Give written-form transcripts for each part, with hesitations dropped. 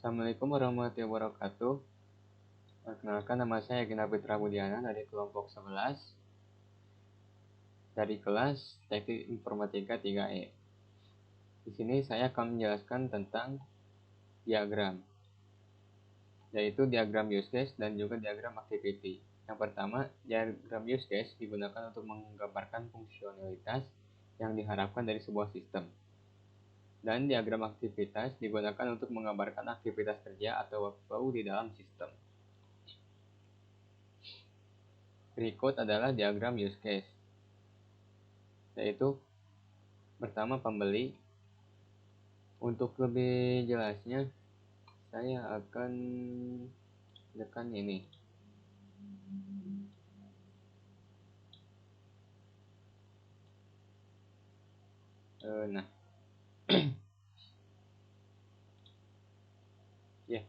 Assalamualaikum warahmatullahi wabarakatuh. Perkenalkan, nama saya Gina Putra Budiana dari kelompok 11 dari kelas Teknik Informatika 3E. Di sini saya akan menjelaskan tentang diagram, yaitu diagram use case dan juga diagram activity. Yang pertama, diagram use case digunakan untuk menggambarkan fungsionalitas yang diharapkan dari sebuah sistem. Dan diagram aktivitas digunakan untuk menggambarkan aktivitas kerja atau workflow di dalam sistem. Berikut adalah diagram use case, yaitu pertama pembeli. Untuk lebih jelasnya, saya akan tekan ini. Nah, ya.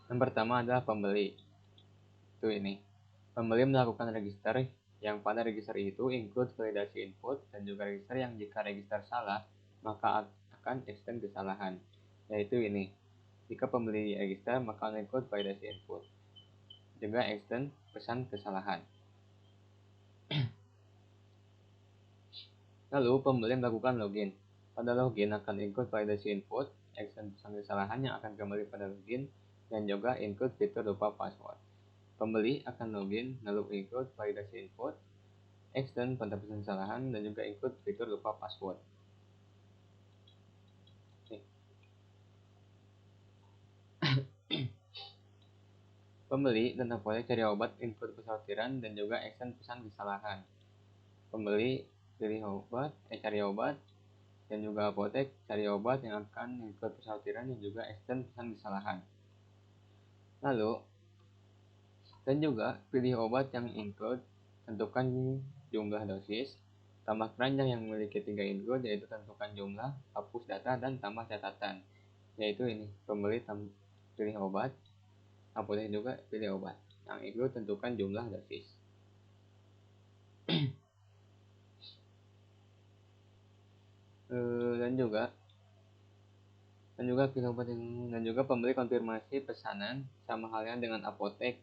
Yang pertama adalah pembeli. Itu ini. Pembeli melakukan register yang pada register itu include validasi input dan juga register yang jika register salah, maka akan extend kesalahan. Yaitu ini. Jika pembeli register, maka include validasi input. Juga extend pesan kesalahan. Lalu pembeli melakukan login. Pada login akan include validasi input, extend pesan kesalahan yang akan kembali pada login, dan juga include fitur lupa password. Pembeli akan login, lalu include validasi input, extend pada pesan kesalahan, dan juga include fitur lupa password. Pembeli dan apotek cari obat, input pesortiran, dan juga extend pesan kesalahan. Pembeli pilih obat, cari obat, dan juga apotek cari obat yang akan include pesortiran dan juga extend pesan kesalahan. Lalu, dan juga pilih obat yang include, tentukan jumlah dosis, tambah keranjang yang memiliki 3 include, yaitu tentukan jumlah, hapus data, dan tambah catatan. Yaitu ini, pembeli pilih obat, apotek juga pilih obat. Yang include tentukan jumlah dosis. Dan juga pembeli konfirmasi pesanan, sama halnya dengan apotek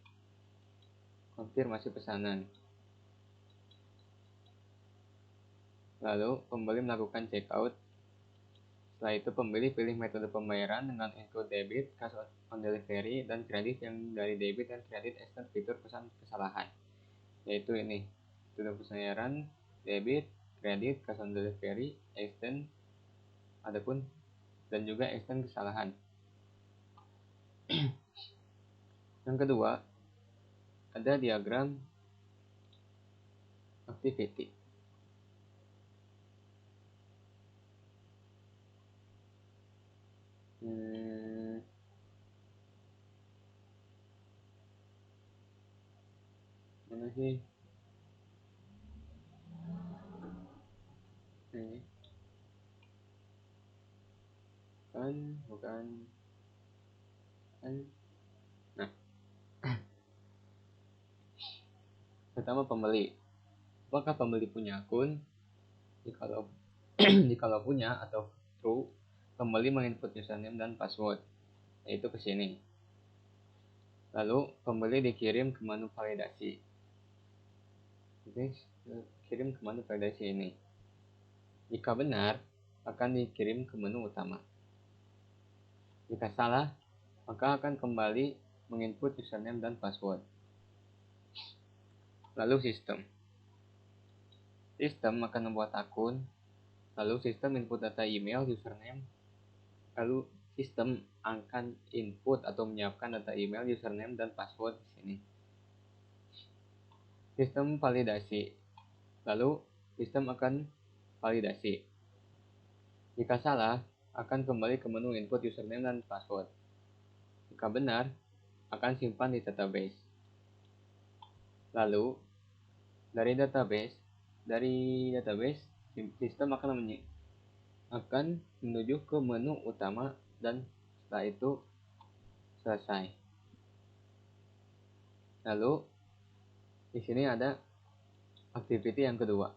konfirmasi pesanan. Lalu pembeli melakukan checkout. Setelah itu pembeli pilih metode pembayaran dengan include debit, cash on delivery, dan kredit yang dari debit dan kredit extend fitur pesan kesalahan. Yaitu ini, metode pembayaran, debit, kredit, cash on delivery, extend, dan juga extend kesalahan. Yang kedua, ada diagram activity. Mana sih? Ini. Bukan. Nah, pertama pembeli. Apakah pembeli punya akun? Jikalau punya atau true, pembeli menginput username dan password, yaitu ke sini. Lalu pembeli dikirim ke menu validasi. Kirim ke menu validasi ini. Jika benar, akan dikirim ke menu utama. Jika salah, maka akan kembali menginput username dan password. Lalu sistem akan membuat akun. Lalu sistem input data email, username. Lalu sistem akan input atau menyiapkan data email, username, dan password di sini. Sistem validasi. Lalu sistem akan validasi. Jika salah, akan kembali ke menu input username dan password. Jika benar, akan simpan di database. Lalu dari database sistem akan menuju ke menu utama dan setelah itu selesai. Lalu di sini ada activity yang kedua.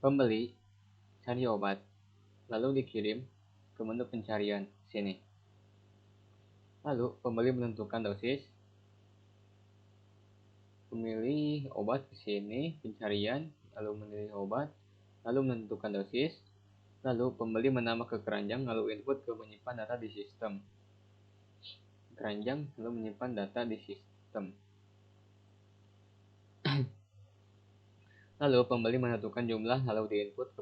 Pembeli cari obat. lalu dikirim ke menu pencarian sini. Lalu pembeli menentukan dosis, memilih obat ke sini, pencarian, lalu memilih obat, lalu menentukan dosis, lalu pembeli menambah ke keranjang, lalu input ke menyimpan data di sistem. Keranjang, lalu menyimpan data di sistem. Lalu pembeli menentukan jumlah, lalu diinput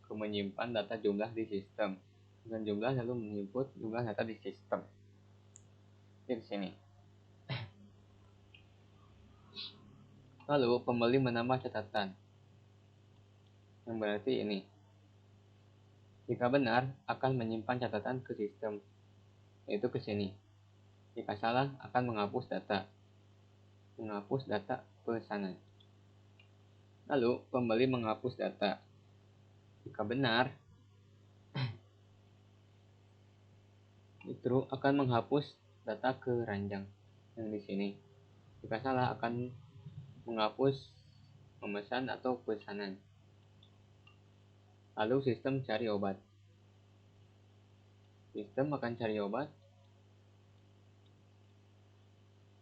ke menyimpan data jumlah di sistem. Dengan jumlah, lalu menginput jumlah data di sistem. Di sini. Lalu pembeli menambah catatan, yang berarti ini. Jika benar, akan menyimpan catatan ke sistem, yaitu ke sini. Jika salah, akan menghapus data pesanan. Lalu pembeli menghapus data. Jika benar, itu akan menghapus data ke ranjang yang di sini. Jika salah, akan menghapus pemesan atau pesanan. Lalu sistem cari obat. Sistem akan cari obat.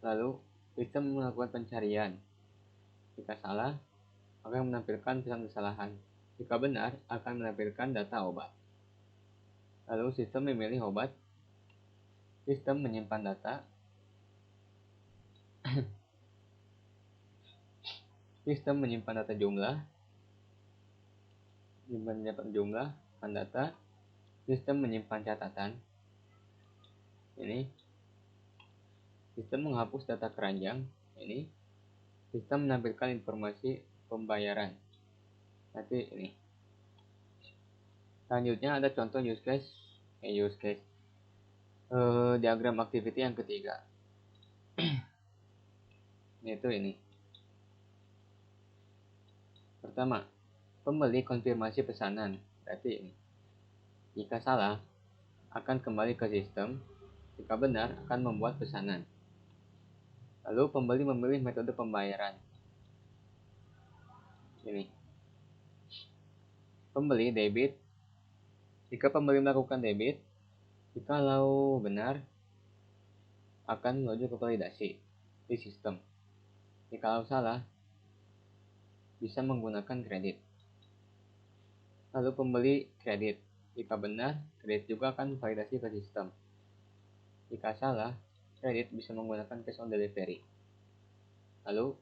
Lalu sistem melakukan pencarian. Jika salah, akan menampilkan pesan kesalahan. Jika benar, akan menampilkan data obat. Lalu sistem memilih obat. Sistem menyimpan data. Sistem menyimpan data jumlah. Menyimpan jumlah data. Sistem menyimpan catatan. Ini. Sistem menghapus data keranjang. Ini. Sistem menampilkan informasi pembayaran. Nanti ini. Selanjutnya ada contoh use case. Diagram activity yang ketiga. Yaitu ini. Pertama, pembeli konfirmasi pesanan. Berarti ini. Jika salah, akan kembali ke sistem. Jika benar, akan membuat pesanan. Lalu pembeli memilih metode pembayaran. Ini. Pembeli debit. Jika pembeli melakukan debit, jikalau benar, akan menuju ke validasi di sistem. Jikalau salah, bisa menggunakan kredit. Lalu pembeli kredit. Jika benar, kredit juga akan validasi ke sistem. Jika salah, kredit bisa menggunakan cash on delivery. Lalu,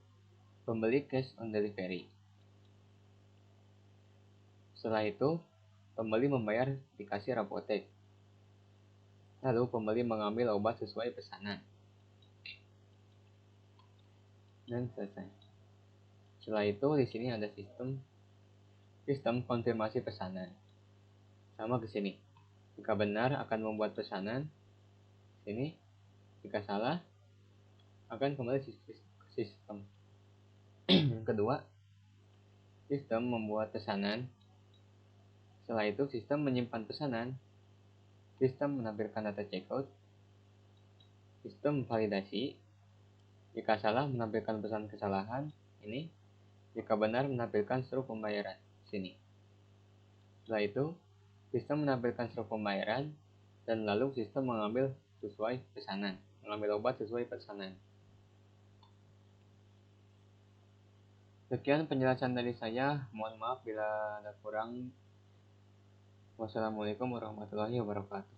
pembeli cash on delivery. Setelah itu, pembeli membayar di kasir apotek. Lalu, pembeli mengambil obat sesuai pesanan. Dan selesai. Setelah itu, di sini ada sistem konfirmasi pesanan. Sama ke sini. Jika benar, akan membuat pesanan. Sini. Jika salah, akan kembali ke sistem. Yang kedua, sistem membuat pesanan. Setelah itu, sistem menyimpan pesanan. Sistem menampilkan data checkout. Sistem validasi. Jika salah, menampilkan pesan kesalahan. Ini. Jika benar, menampilkan struk pembayaran. Sini. Setelah itu, sistem menampilkan struk pembayaran. Dan lalu sistem mengambil sesuai pesanan. Mengambil obat sesuai pesanan. Sekian penjelasan dari saya. Mohon maaf bila ada kurang. Wassalamualaikum warahmatullahi wabarakatuh.